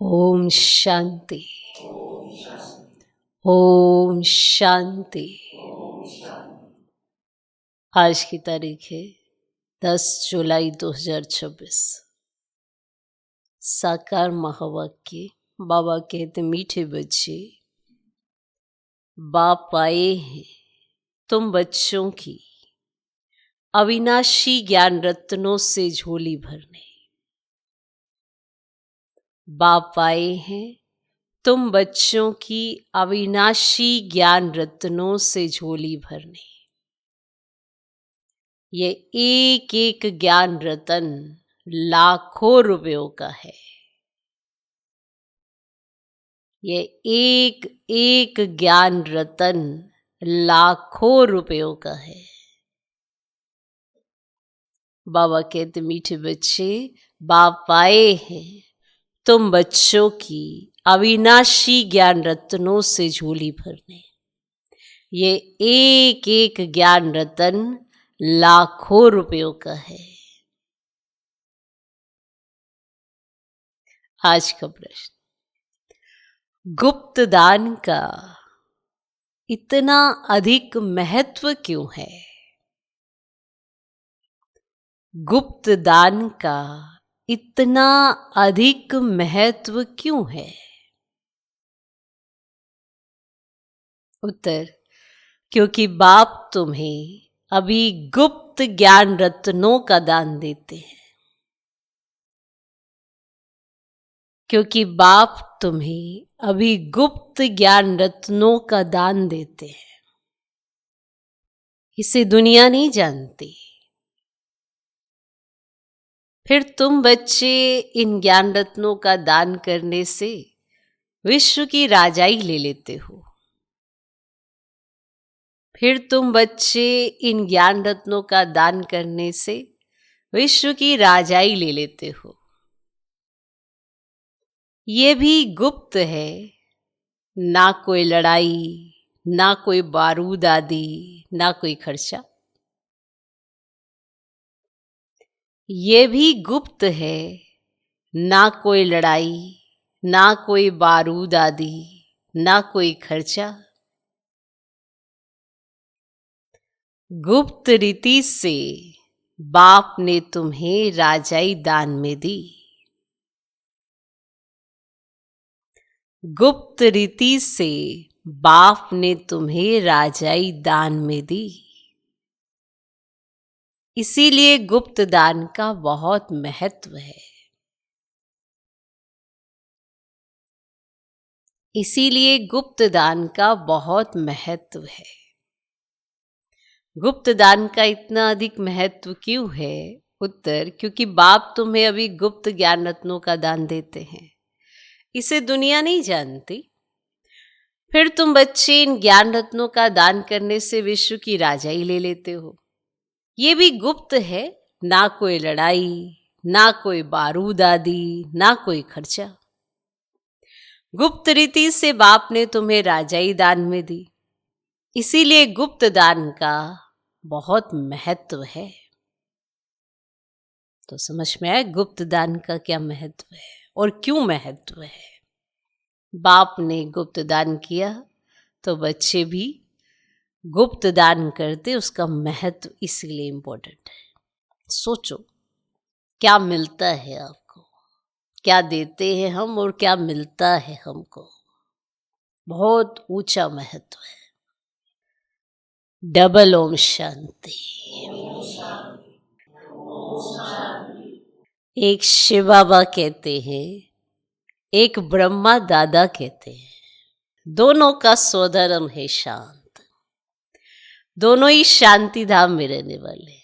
ओम शांति। ओम शांति। आज की तारीख है 10 जुलाई 2026। साकार महावाक्य। बाबा कहते, मीठे बच्चे, बाप आए हैं तुम बच्चों की अविनाशी ज्ञान रत्नों से झोली भरने। बाप आए हैं तुम बच्चों की अविनाशी ज्ञान रत्नों से झोली भरने। ये एक एक ज्ञान रतन लाखों रुपयों का है। ये एक एक ज्ञान रतन लाखों रुपयों का है। बाबा कहते, मीठे बच्चे, बाप आए हैं तुम बच्चों की अविनाशी ज्ञान रत्नों से झोली भरने। ये एक एक ज्ञान रतन लाखों रुपयों का है। आज का प्रश्न, गुप्त दान का इतना अधिक महत्व क्यों है? गुप्त दान का इतना अधिक महत्व क्यों है? उत्तर, क्योंकि बाप तुम्हें अभी गुप्त ज्ञान रत्नों का दान देते हैं। क्योंकि बाप तुम्हें अभी गुप्त ज्ञान रत्नों का दान देते हैं। इसे दुनिया नहीं जानती। फिर तुम बच्चे इन ज्ञान रत्नों का दान करने से विश्व की राजाई ले लेते हो। फिर तुम बच्चे इन ज्ञान रत्नों का दान करने से विश्व की राजाई ले लेते हो। ये भी गुप्त है, ना कोई लड़ाई, ना कोई बारूद आदि, ना कोई खर्चा। ये भी गुप्त है, ना कोई लड़ाई, ना कोई बारूद आदि, ना कोई खर्चा। गुप्त रीति से बाप ने तुम्हें राजाई दान में दी। गुप्त रीति से बाप ने तुम्हें राजाई दान में दी। इसीलिए गुप्त दान का बहुत महत्व है। इसीलिए गुप्त दान का बहुत महत्व है। गुप्त दान का इतना अधिक महत्व क्यों है? उत्तर, क्योंकि बाप तुम्हें अभी गुप्त ज्ञान रत्नों का दान देते हैं। इसे दुनिया नहीं जानती। फिर तुम बच्चे इन ज्ञान रत्नों का दान करने से विश्व की राजाई ले लेते हो। ये भी गुप्त है, ना कोई लड़ाई, ना कोई बारूद आदि, ना कोई खर्चा। गुप्त रीति से बाप ने तुम्हें राजाई दान में दी। इसीलिए गुप्त दान का बहुत महत्व है। तो समझ में आया गुप्त दान का क्या महत्व है और क्यों महत्व है। बाप ने गुप्त दान किया तो बच्चे भी गुप्त दान करते। उसका महत्व इसलिए इंपॉर्टेंट है। सोचो, क्या मिलता है आपको, क्या देते हैं हम और क्या मिलता है हमको। बहुत ऊंचा महत्व है। डबल ओम शांति। एक शिव बाबा कहते हैं, एक ब्रह्मा दादा कहते हैं, दोनों का स्वधर्म है शांत। दोनों ही शांति धाम में रहने वाले।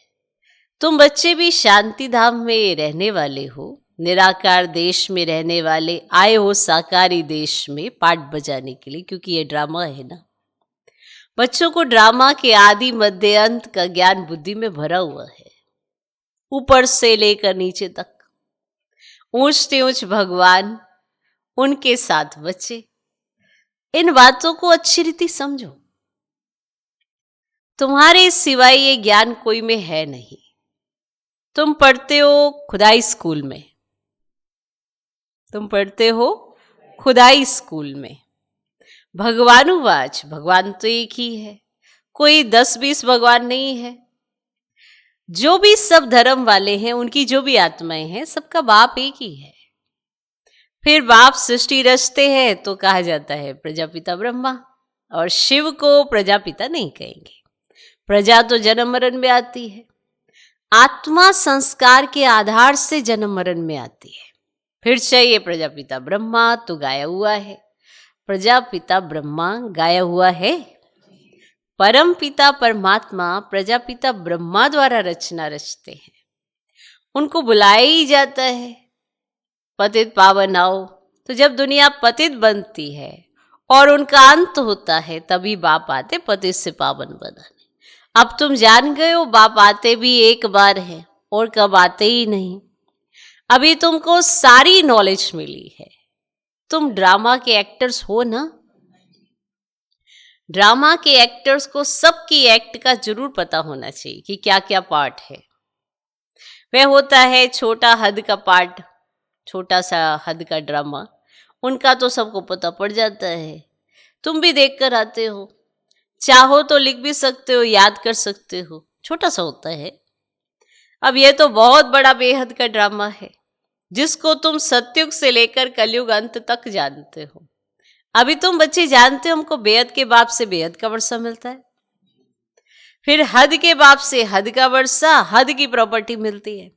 तुम बच्चे भी शांति धाम में रहने वाले हो। निराकार देश में रहने वाले आए हो साकारी देश में पाठ बजाने के लिए, क्योंकि ये ड्रामा है ना। बच्चों को ड्रामा के आदि मध्य अंत का ज्ञान बुद्धि में भरा हुआ है। ऊपर से लेकर नीचे तक, ऊंच से ऊंच भगवान, उनके साथ बच्चे। इन बातों को अच्छी रीति समझो। तुम्हारे सिवाय ये ज्ञान कोई में है नहीं। तुम पढ़ते हो खुदाई स्कूल में, तुम पढ़ते हो खुदाई स्कूल में। भगवानुवाच, भगवान तो एक ही है, कोई 10-20 भगवान नहीं है। जो भी सब धर्म वाले हैं, उनकी जो भी आत्माएं हैं, सबका बाप एक ही है। फिर बाप सृष्टि रचते हैं तो कहा जाता है प्रजापिता ब्रह्मा, और शिव को प्रजापिता नहीं कहेंगे। प्रजा तो जन्म मरण में आती है, आत्मा संस्कार के आधार से जन्म मरण में आती है। फिर चाहिए प्रजापिता ब्रह्मा तो गाया हुआ है, प्रजापिता ब्रह्मा गाया हुआ है। परम पिता परमात्मा प्रजापिता ब्रह्मा द्वारा रचना रचते हैं, उनको बुलाया ही जाता है पतित पावन आओ। तो जब दुनिया पतित बनती है और उनका अंत होता है, तभी बाप आते पतित से पावन बनाने। अब तुम जान गए हो बाप आते भी एक बार है और कब आते ही नहीं। अभी तुमको सारी नॉलेज मिली है, तुम ड्रामा के एक्टर्स हो ना। ड्रामा के एक्टर्स को सबकी एक्ट का जरूर पता होना चाहिए कि क्या क्या पार्ट है। वह होता है छोटा हद का पार्ट, छोटा सा हद का ड्रामा, उनका तो सबको पता पड़ जाता है। तुम भी देख कर आते हो, चाहो तो लिख भी सकते हो, याद कर सकते हो, छोटा सा होता है। अब यह तो बहुत बड़ा बेहद का ड्रामा है, जिसको तुम सतयुग से लेकर कलयुग अंत तक जानते हो। अभी तुम बच्चे जानते हो हमको बेहद के बाप से बेहद का वर्षा मिलता है, फिर हद के बाप से हद का वर्षा, हद की प्रॉपर्टी मिलती है।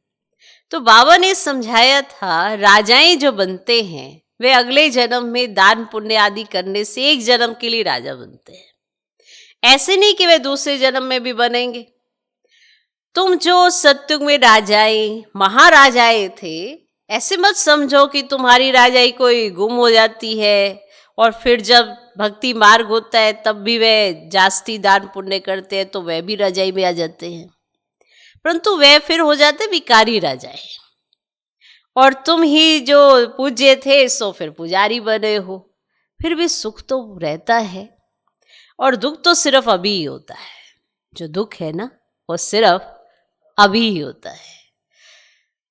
तो बाबा ने समझाया था, राजाएं जो बनते हैं वे अगले जन्म में दान पुण्य आदि करने से एक जन्म के लिए राजा बनते हैं, ऐसे नहीं कि वे दूसरे जन्म में भी बनेंगे। तुम जो सतयुग में राजाएं महाराजाएं थे, ऐसे मत समझो कि तुम्हारी राजाई कोई गुम हो जाती है और फिर जब भक्ति मार्ग होता है तब भी वे जास्ती दान पुण्य करते हैं तो वह भी राजाई में आ जाते हैं, परंतु वे फिर हो जाते भिखारी राजाएं। और तुम ही जो पूज्य थे सो फिर पुजारी बने हो। फिर भी सुख तो रहता है और दुख तो सिर्फ अभी ही होता है। जो दुख है ना वो सिर्फ अभी ही होता है।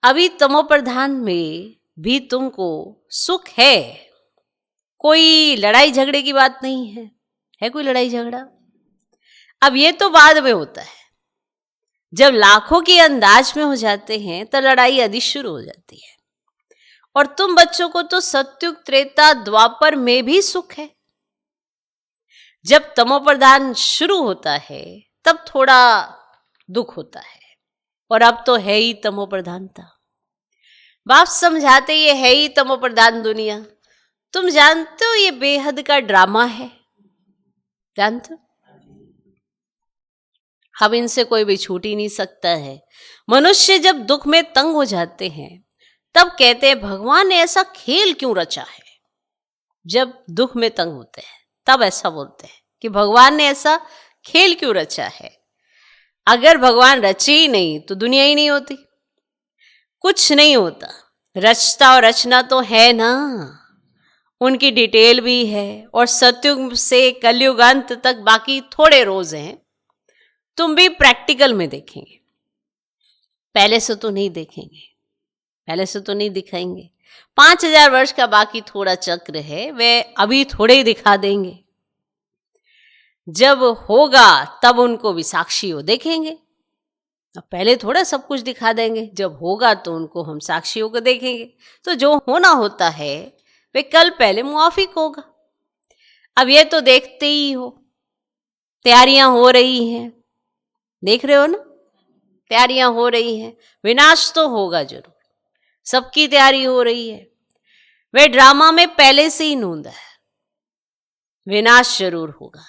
अभी तमो प्रधान में भी तुमको सुख है, कोई लड़ाई झगड़े की बात नहीं है। है कोई लड़ाई झगड़ा? अब ये तो बाद में होता है, जब लाखों के अंदाज में हो जाते हैं तो लड़ाई आदि शुरू हो जाती है। और तुम बच्चों को तो सतयुग त्रेता द्वापर में भी सुख है। जब तमो प्रधान शुरू होता है तब थोड़ा दुख होता है, और अब तो है ही तमो प्रधानता। बाप समझाते ये है ही तमो प्रधान दुनिया। तुम जानते हो ये बेहद का ड्रामा है, जानते हो? हम इनसे कोई भी छूट ही नहीं सकता है। मनुष्य जब दुख में तंग हो जाते हैं तब कहते हैं भगवान ने ऐसा खेल क्यों रचा है। जब दुख में तंग होते हैं तब ऐसा बोलते हैं कि भगवान ने ऐसा खेल क्यों रचा है। अगर भगवान रचे ही नहीं तो दुनिया ही नहीं होती, कुछ नहीं होता। रचता और रचना तो है ना, उनकी डिटेल भी है। और सतयुग से कलयुग अंत तक बाकी थोड़े रोज हैं, तुम भी प्रैक्टिकल में देखेंगे। पहले से तो नहीं देखेंगे, पहले से तो नहीं दिखाएंगे। 5000 वर्ष का बाकी थोड़ा चक्र है, वे अभी थोड़े ही दिखा देंगे। जब होगा तब उनको भी साक्षी हो देखेंगे। अब पहले थोड़ा सब कुछ दिखा देंगे, जब होगा तो उनको हम साक्षियों को देखेंगे। तो जो होना होता है वे कल पहले मुआफिक होगा। अब ये तो देखते ही हो, तैयारियां हो रही हैं, देख रहे हो ना, तैयारियां हो रही हैं। विनाश तो होगा जरूर, सबकी तैयारी हो रही है। वे ड्रामा में पहले से ही नूंदा है, विनाश जरूर होगा।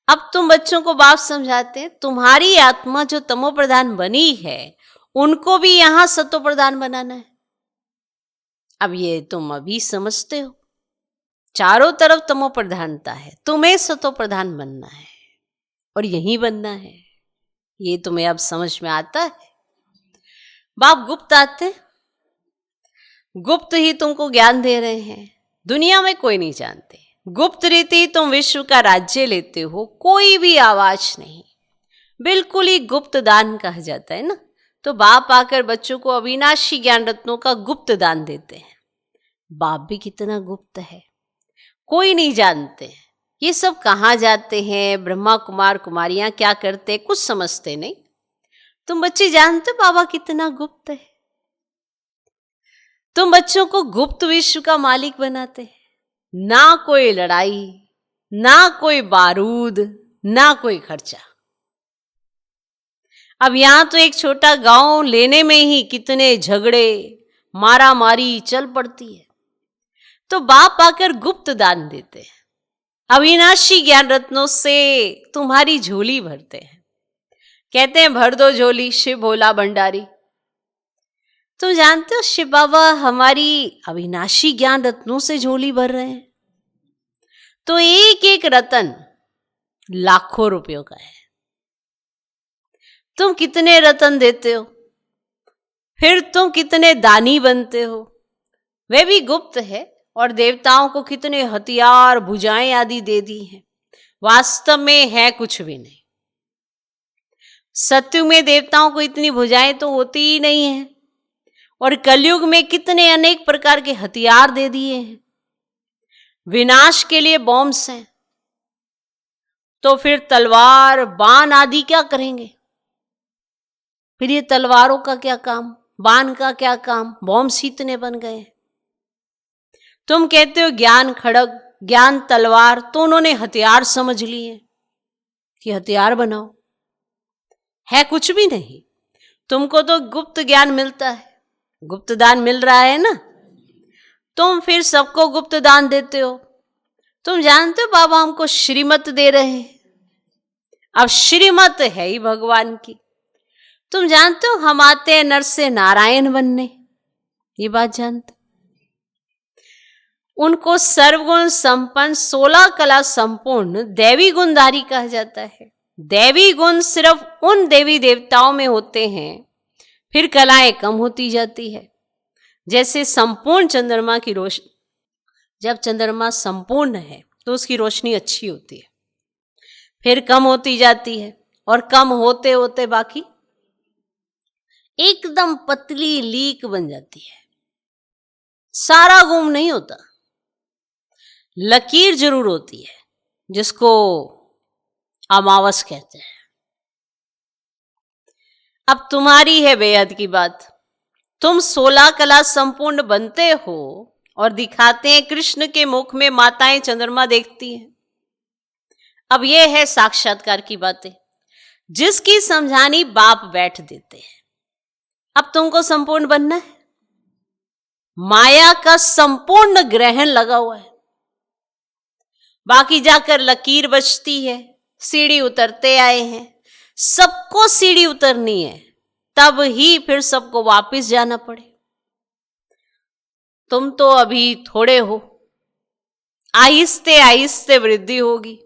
अब तुम बच्चों को बाप समझाते हैं, तुम्हारी आत्मा जो तमो प्रधान बनी है उनको भी यहां सतो प्रधान बनाना है। अब ये तुम अभी समझते हो, चारों तरफ तमो प्रधानता है, तुम्हें सतो प्रधान बनना है और यही बनना है। ये तुम्हें अब समझ में आता है। बाप गुप्त आते, गुप्त ही तुमको ज्ञान दे रहे हैं, दुनिया में कोई नहीं जानते। गुप्त रीति तुम विश्व का राज्य लेते हो, कोई भी आवाज नहीं, बिल्कुल ही गुप्त दान कहा जाता है ना। तो बाप आकर बच्चों को अविनाशी ज्ञान रत्नों का गुप्त दान देते हैं, बाप भी कितना गुप्त है, कोई नहीं जानते। ये सब कहाँ जाते हैं, ब्रह्मा कुमार कुमारियां क्या करते, कुछ समझते नहीं। तुम बच्चे जानते हो बाबा कितना गुप्त है। तुम बच्चों को गुप्त विश्व का मालिक बनाते हैं। ना कोई लड़ाई, ना कोई बारूद, ना कोई खर्चा। अब यहां तो एक छोटा गांव लेने में ही कितने झगड़े मारा मारी चल पड़ती है। तो बाप आकर गुप्त दान देते हैं, अविनाशी ज्ञान रत्नों से तुम्हारी झोली भरते हैं। कहते हैं भर दो झोली शिव भोला भंडारी। तुम जानते हो शिव बाबा हमारी अविनाशी ज्ञान रत्नों से झोली भर रहे हैं। तो एक एक रतन लाखों रुपयों का है। तुम कितने रतन देते हो, फिर तुम कितने दानी बनते हो, वे भी गुप्त है। और देवताओं को कितने हथियार भुजाएं आदि दे दी हैं, वास्तव में है कुछ भी नहीं। सत्युग में देवताओं को इतनी भुजाएं तो होती ही नहीं है, और कलयुग में कितने अनेक प्रकार के हथियार दे दिए हैं, विनाश के लिए बॉम्ब्स हैं। तो फिर तलवार बाण आदि क्या करेंगे? फिर ये तलवारों का क्या काम, बाण का क्या काम, बॉम्ब्स ही इतने बन गए। तुम कहते हो ज्ञान खड़ग, ज्ञान तलवार, तो उन्होंने हथियार समझ लिए कि हथियार बनाओ। है कुछ भी नहीं। तुमको तो गुप्त ज्ञान मिलता है, गुप्त दान मिल रहा है ना। तुम फिर सबको गुप्त दान देते हो। तुम जानते हो बाबा हमको श्रीमत दे रहे हैं। अब श्रीमत है ही भगवान की। तुम जानते हो हम आते हैं नर से नारायण बनने, ये बात जानते। उनको सर्वगुण संपन्न 16 कला संपूर्ण दैवी गुणधारी कहा जाता है। दैवी गुण सिर्फ उन देवी देवताओं में होते हैं, फिर कलाएं कम होती जाती है। जैसे संपूर्ण चंद्रमा की रोशनी, जब चंद्रमा संपूर्ण है तो उसकी रोशनी अच्छी होती है, फिर कम होती जाती है, और कम होते होते बाकी एकदम पतली लीक बन जाती है। सारा गुम नहीं होता, लकीर जरूर होती है, जिसको अमावस कहते हैं। अब तुम्हारी है बेहद की बात। तुम 16 कला संपूर्ण बनते हो और दिखाते हैं कृष्ण के मुख में माताएं चंद्रमा देखती हैं। अब ये है साक्षात्कार की बातें, जिसकी समझानी बाप बैठ देते हैं। अब तुमको संपूर्ण बनना है। माया का संपूर्ण ग्रहण लगा हुआ है, बाकी जाकर लकीर बचती है। सीढ़ी उतरते आए हैं, सबको सीढ़ी उतरनी है, तब ही फिर सबको वापस जाना पड़े। तुम तो अभी थोड़े हो, आहिस्ते आहिस्ते वृद्धि होगी।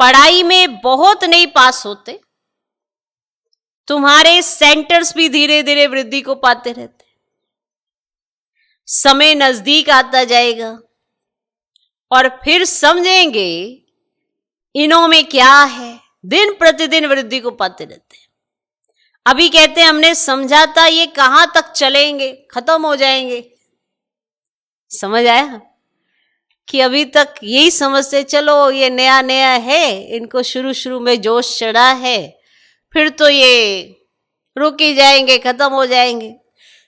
पढ़ाई में बहुत नहीं पास होते, तुम्हारे सेंटर्स भी धीरे धीरे वृद्धि को पाते रहते। समय नजदीक आता जाएगा और फिर समझेंगे इनों में क्या है। दिन प्रतिदिन वृद्धि को पाते रहते हैं। अभी कहते हैं हमने समझा था, ये कहां तक चलेंगे, खत्म हो जाएंगे। समझ आया कि अभी तक यही समझते चलो ये नया नया है, इनको शुरू शुरू में जोश चढ़ा है, फिर तो ये रुक ही जाएंगे, खत्म हो जाएंगे।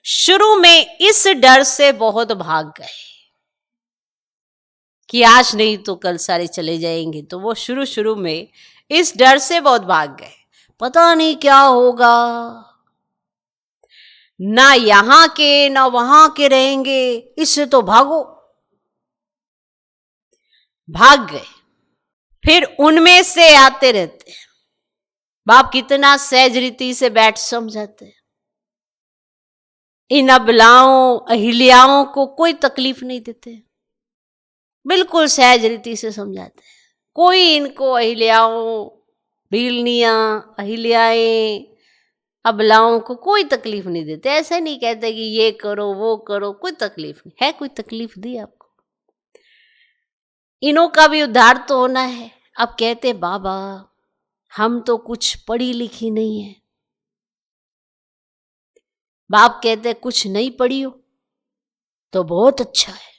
शुरू में इस डर से बहुत भाग गए कि आज नहीं तो कल सारे चले जाएंगे, तो वो शुरू शुरू में इस डर से बहुत भाग गए। पता नहीं क्या होगा, ना यहां के ना वहां के रहेंगे, इससे तो भागो। भाग गए, फिर उनमें से आते रहते हैं। बाप कितना सहज रीति से बैठ समझाते हैं। इन अबलाओं अहिल्याओं को कोई तकलीफ नहीं देते, बिल्कुल सहज रीति से समझाते हैं। कोई इनको अहिल्याओं, भीलनियां, अहिल्याएं, अबलाओं को कोई तकलीफ नहीं देते। ऐसे नहीं कहते कि ये करो वो करो, कोई तकलीफ नहीं है। कोई तकलीफ दी आपको? इनों का भी उद्धार तो होना है। अब कहते बाबा हम तो कुछ पढ़ी लिखी नहीं है। बाप कहते कुछ नहीं पढ़ी हो तो बहुत अच्छा है।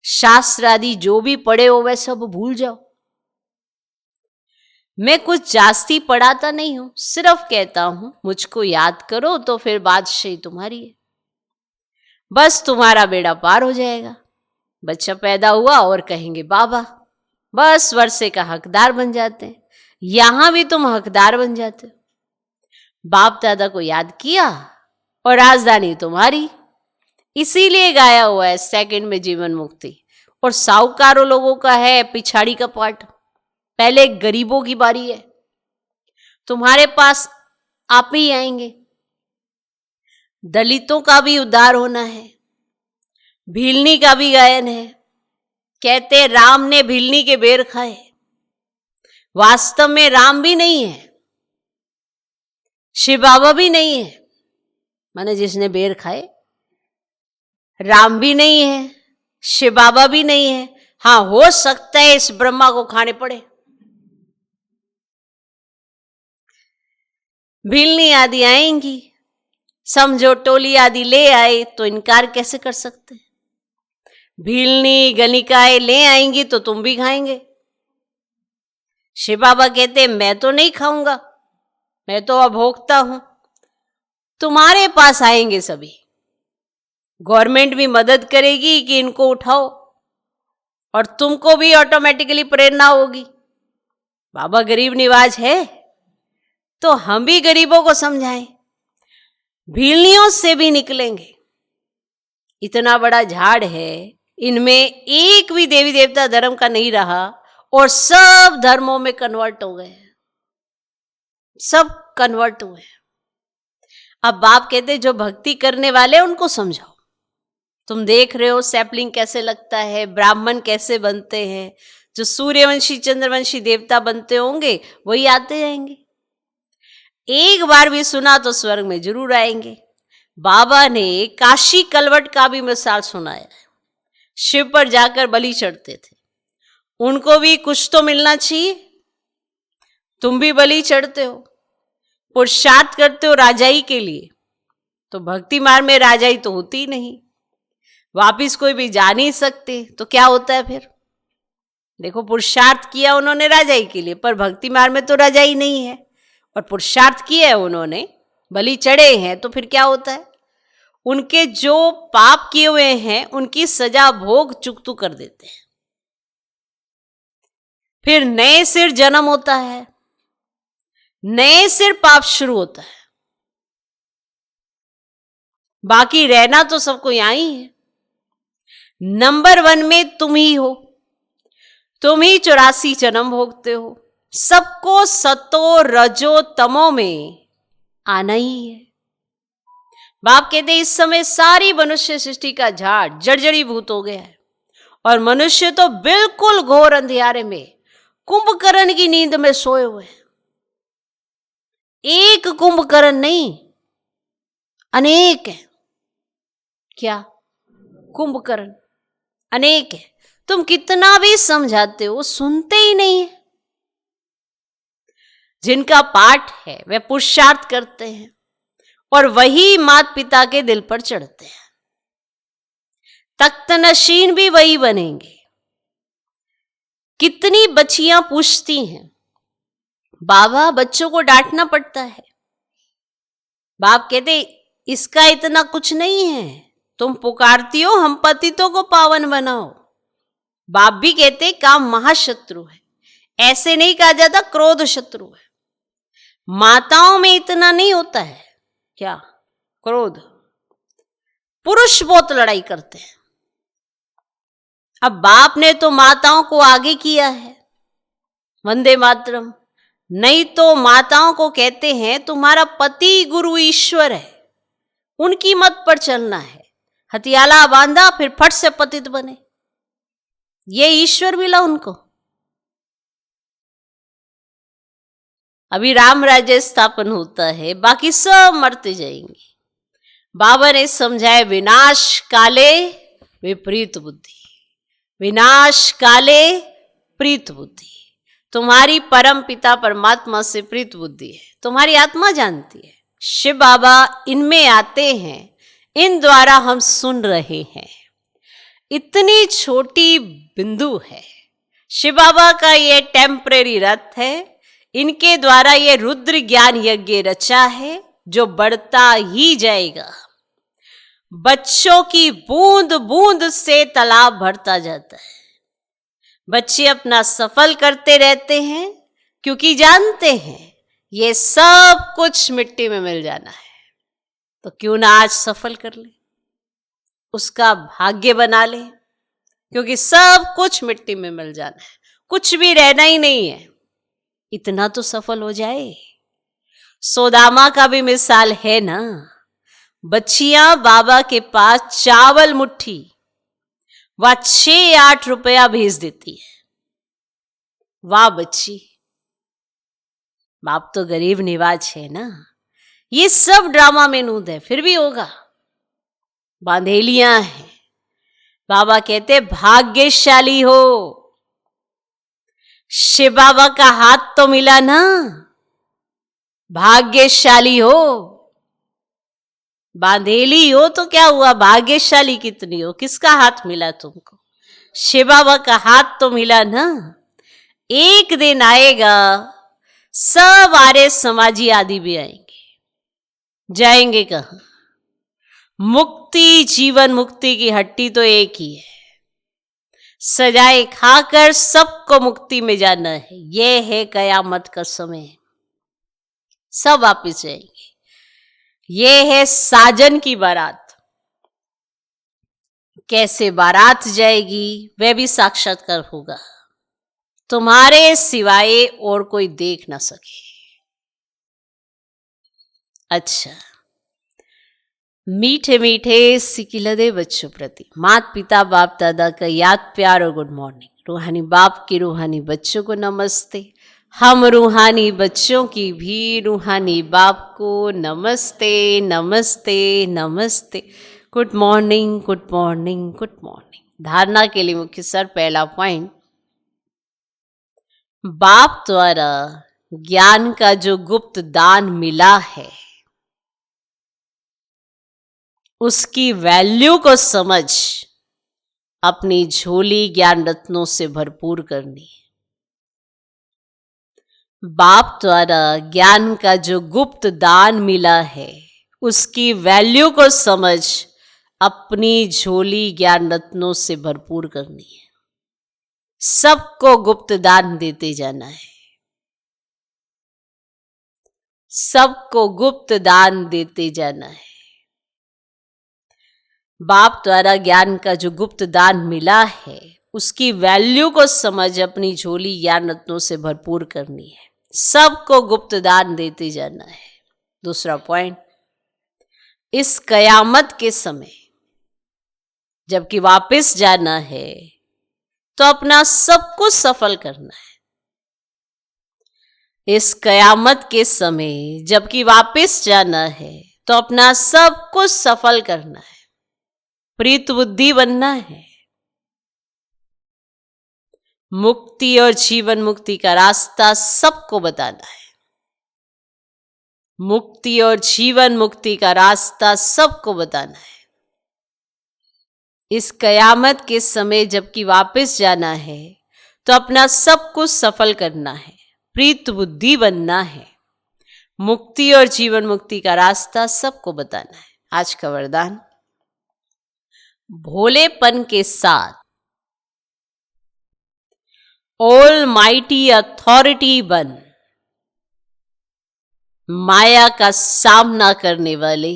शास्त्र आदि जो भी पढ़े हो वह सब भूल जाओ। मैं कुछ जास्ती पढ़ाता नहीं हूं, सिर्फ कहता हूं मुझको याद करो तो फिर बादशाही तुम्हारी है। बस तुम्हारा बेड़ा पार हो जाएगा। बच्चा पैदा हुआ और कहेंगे बाबा, बस वर्षे का हकदार बन जाते हैं। यहां भी तुम हकदार बन जाते हो। बाप दादा को याद किया और राजधानी तुम्हारी। इसीलिए गाया हुआ है सेकंड में जीवन मुक्ति। और साहूकारों लोगों का है पिछाड़ी का पार्ट। पहले गरीबों की बारी है। तुम्हारे पास आप ही आएंगे। दलितों का भी उद्धार होना है। भीलनी का भी गायन है। कहते राम ने भीलनी के बेर खाए। वास्तव में राम भी नहीं है, शिव बाबा भी नहीं है, माने जिसने बेर खाए। राम भी नहीं है, शिव बाबा भी नहीं है। हाँ, हो सकता है इस ब्रह्मा को खाने पड़े। भीलनी आदि आएंगी, समझो टोली आदि ले आए तो इनकार कैसे कर सकते। भीलनी गलिकाएं ले आएंगी तो तुम भी खाएंगे। शिव बाबा कहते मैं तो नहीं खाऊंगा, मैं तो अभोक्ता हूं। तुम्हारे पास आएंगे सभी। गवर्नमेंट भी मदद करेगी कि इनको उठाओ, और तुमको भी ऑटोमेटिकली प्रेरणा होगी। बाबा गरीब निवाज है तो हम भी गरीबों को समझाएं। भीलनियों से भी निकलेंगे। इतना बड़ा झाड़ है, इनमें एक भी देवी देवता धर्म का नहीं रहा और सब धर्मों में कन्वर्ट हो गए। सब कन्वर्ट हुए। अब बाप कहते जो भक्ति करने वाले उनको समझाओ। तुम देख रहे हो सैपलिंग कैसे लगता है, ब्राह्मण कैसे बनते हैं। जो सूर्यवंशी चंद्रवंशी देवता बनते होंगे वही आते जाएंगे। एक बार भी सुना तो स्वर्ग में जरूर आएंगे। बाबा ने काशी कलवट का भी मिसाल सुनाया है। शिव पर जाकर बलि चढ़ते थे, उनको भी कुछ तो मिलना चाहिए। तुम भी बलि चढ़ते हो, पुरुषार्थ करते हो राजाई के लिए, तो भक्ति मार्ग में राजाई तो होती ही नहीं। वापिस कोई भी जा नहीं सकते, तो क्या होता है फिर। देखो, पुरुषार्थ किया उन्होंने राजाई के लिए, पर भक्ति मार्ग में तो राजाई नहीं है। और पुरुषार्थ किया है उन्होंने, बलि चढ़े हैं, तो फिर क्या होता है। उनके जो पाप किए हुए हैं उनकी सजा भोग चुकतू कर देते हैं। फिर नए सिर जन्म होता है, नए सिर पाप शुरू होता है। बाकी रहना तो सबको यहां ही है। नंबर 1 में तुम ही हो। तुम ही 84 जन्म भोगते हो। सबको सतो रजो तमो में आना ही है। बाप कहते इस समय सारी मनुष्य सृष्टि का झाड़ जर्जरीभूत हो गया है और मनुष्य तो बिल्कुल घोर अंधियारे में कुंभकर्ण की नींद में सोए हुए हैं। एक कुंभकर्ण नहीं, अनेक है। क्या कुंभकर्ण अनेक है। तुम कितना भी समझाते हो सुनते ही नहीं है। जिनका पाठ है वे पुरुषार्थ करते हैं और वही माता पिता के दिल पर चढ़ते हैं। तख्त नशीन भी वही बनेंगे। कितनी बच्चियां पूछती हैं, बाबा बच्चों को डांटना पड़ता है। बाप कहते इसका इतना कुछ नहीं है, तुम पुकारती हो हम पतितों को पावन बनाओ। बाप भी कहते काम महाशत्रु है। ऐसे नहीं कहा जाता क्रोध शत्रु है। माताओं में इतना नहीं होता है क्या, क्रोध। पुरुष बहुत लड़ाई करते हैं। अब बाप ने तो माताओं को आगे किया है, वंदे मातरम। नहीं तो माताओं को कहते हैं तुम्हारा पति गुरु ईश्वर है, उनकी मत पर चलना है। हथियाला बांधा फिर फट से पतित बने, ये ईश्वर मिला उनको। अभी राम राज्य स्थापन होता है, बाकी सब मरते जाएंगे। बाबा ने समझाया विनाश काले विपरीत बुद्धि, विनाश काले प्रीत बुद्धि। तुम्हारी परम पिता परमात्मा से प्रीत बुद्धि है, तुम्हारी आत्मा जानती है। शिव बाबा इनमें आते हैं, इन द्वारा हम सुन रहे हैं। इतनी छोटी बिंदु है। शिव बाबा का ये टेम्परेरी रथ है। इनके द्वारा ये रुद्र ज्ञान यज्ञ रचा है जो बढ़ता ही जाएगा। बच्चों की बूंद बूंद से तालाब भरता जाता है। बच्चे अपना सफल करते रहते हैं क्योंकि जानते हैं ये सब कुछ मिट्टी में मिल जाना है। तो क्यों ना आज सफल कर ले, उसका भाग्य बना ले, क्योंकि सब कुछ मिट्टी में मिल जाना है, कुछ भी रहना ही नहीं है। इतना तो सफल हो जाए। सोदामा का भी मिसाल है ना। बच्चियां बाबा के पास चावल मुट्ठी वह 6-8 रुपया भेज देती है। वाह बच्ची, बाप तो गरीब निवाज है ना। ये सब ड्रामा में नूद है, फिर भी होगा। बांधेलियां हैं। बाबा कहते भाग्यशाली हो, शिव बाबा का हाथ तो मिला ना, भाग्यशाली हो। बांधेली हो तो क्या हुआ, भाग्यशाली कितनी हो, किसका हाथ मिला तुमको, शिव बाबा का हाथ तो मिला ना। एक दिन आएगा सब आर्य समाजी आदि भी आएंगे। जाएंगे कहां? मुक्ति, जीवन मुक्ति की हट्टी तो एक ही है। सजाए खाकर सबको मुक्ति में जाना है। यह है कयामत का समय। सब वापिस जाएंगे। ये है साजन की बारात। कैसे बारात जाएगी वह भी साक्षात्कार होगा। तुम्हारे सिवाय और कोई देख ना सके। अच्छा, मीठे मीठे सिकिलदे बच्चों प्रति माता पिता बाप दादा का याद प्यार और गुड मॉर्निंग। रूहानी बाप की रूहानी बच्चों को नमस्ते। हम रूहानी बच्चों की भी रूहानी बाप को नमस्ते नमस्ते नमस्ते। Good morning good morning good morning. धारणा के लिए मुख्य सर पहला पॉइंट, बाप द्वारा ज्ञान का जो गुप्त दान मिला है उसकी वैल्यू को समझ अपनी झोली ज्ञान रत्नों से भरपूर करनी है। बाप द्वारा ज्ञान का जो गुप्त दान मिला है उसकी वैल्यू को समझ अपनी झोली ज्ञान रत्नों से भरपूर करनी है। सबको गुप्त दान देते जाना है। सबको गुप्त दान देते जाना है। बाप द्वारा ज्ञान का जो गुप्त दान मिला है उसकी वैल्यू को समझ अपनी झोली ज्ञान रत्नों से भरपूर करनी है। सबको गुप्त दान देते जाना है। दूसरा पॉइंट, इस कयामत के समय जबकि वापस जाना है तो अपना सब कुछ सफल करना है। इस कयामत के समय जबकि वापस जाना है तो अपना सब कुछ सफल करना है। प्रीत बुद्धि बनना है। मुक्ति और जीवन मुक्ति का रास्ता सबको बताना है। मुक्ति और जीवन मुक्ति का रास्ता सबको बताना है। इस कयामत के समय जबकि वापस जाना है तो अपना सब कुछ सफल करना है। प्रीत बुद्धि बनना है। मुक्ति और जीवन मुक्ति का रास्ता सबको बताना है। आज का वरदान, भोलेपन के साथ ऑल माइटी अथॉरिटी बन माया का सामना करने वाले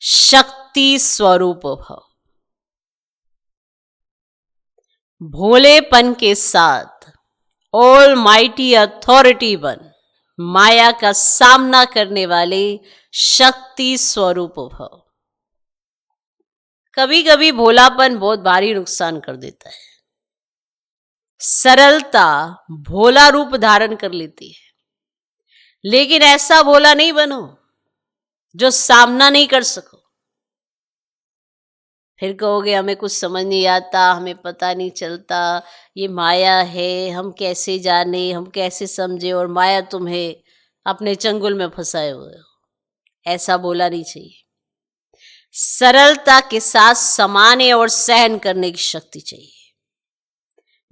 शक्ति स्वरूप भव। भोलेपन के साथ ऑल माइटी अथॉरिटी बन माया का सामना करने वाले शक्ति स्वरूप भव। कभी कभी भोलापन बहुत भारी नुकसान कर देता है। सरलता भोला रूप धारण कर लेती है। लेकिन ऐसा भोला नहीं बनो जो सामना नहीं कर सको। फिर कहोगे हमें कुछ समझ नहीं आता, हमें पता नहीं चलता, ये माया है, हम कैसे जाने, हम कैसे समझे, और माया तुम्हें अपने चंगुल में फंसाए हुए हो। ऐसा बोला नहीं चाहिए। सरलता के साथ समाने और सहन करने की शक्ति चाहिए।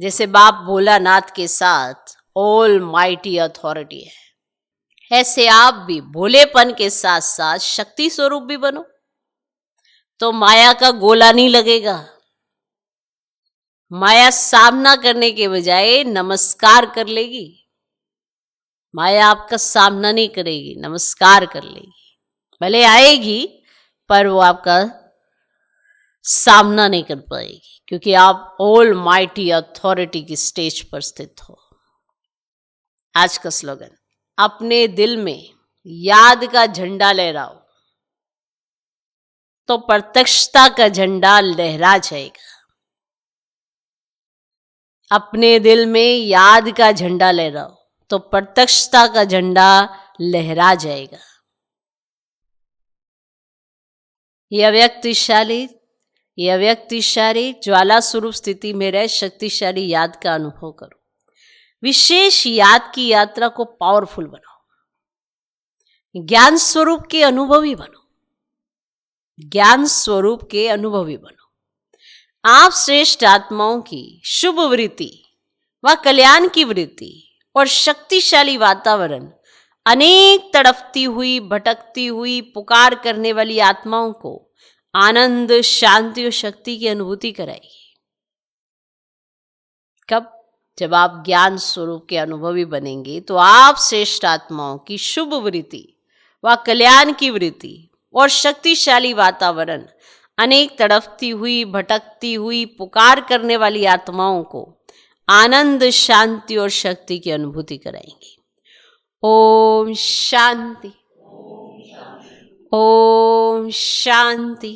जैसे बाप भोलानाथ के साथ ऑल माइटी अथॉरिटी है, ऐसे आप भी भोलेपन के साथ साथ शक्ति स्वरूप भी बनो, तो माया का गोला नहीं लगेगा। माया सामना करने के बजाय नमस्कार कर लेगी। माया आपका सामना नहीं करेगी, नमस्कार कर लेगी। भले आएगी पर वो आपका सामना नहीं कर पाएगी, क्योंकि आप ऑल माइटी अथॉरिटी की स्टेज पर स्थित हो। आज का स्लोगन, अपने दिल में याद का झंडा लहराओ तो प्रत्यक्षता का झंडा लहरा जाएगा। अपने दिल में याद का झंडा लहराओ तो प्रत्यक्षता का झंडा लहरा जाएगा। यह अव्यक्तिशाली ज्वाला स्वरूप स्थिति में रह शक्तिशाली याद का अनुभव करो। विशेष याद की यात्रा को पावरफुल बनाओ। ज्ञान स्वरूप के अनुभवी बनो। ज्ञान स्वरूप के अनुभवी बनो। आप श्रेष्ठ आत्माओं की शुभ वृत्ति व कल्याण की वृत्ति और शक्तिशाली वातावरण अनेक तड़पती हुई, भटकती हुई, पुकार करने वाली आत्माओं को आनंद, शांति और शक्ति की अनुभूति कराएगी। कब? जब आप ज्ञान स्वरूप के अनुभवी बनेंगे तो आप श्रेष्ठ आत्माओं की शुभ वृत्ति व कल्याण की वृत्ति और शक्तिशाली वातावरण अनेक तड़पती हुई, भटकती हुई, पुकार करने वाली आत्माओं को आनंद, शांति और शक्ति की अनुभूति कराएंगे। ओम शांति, ओम शांति।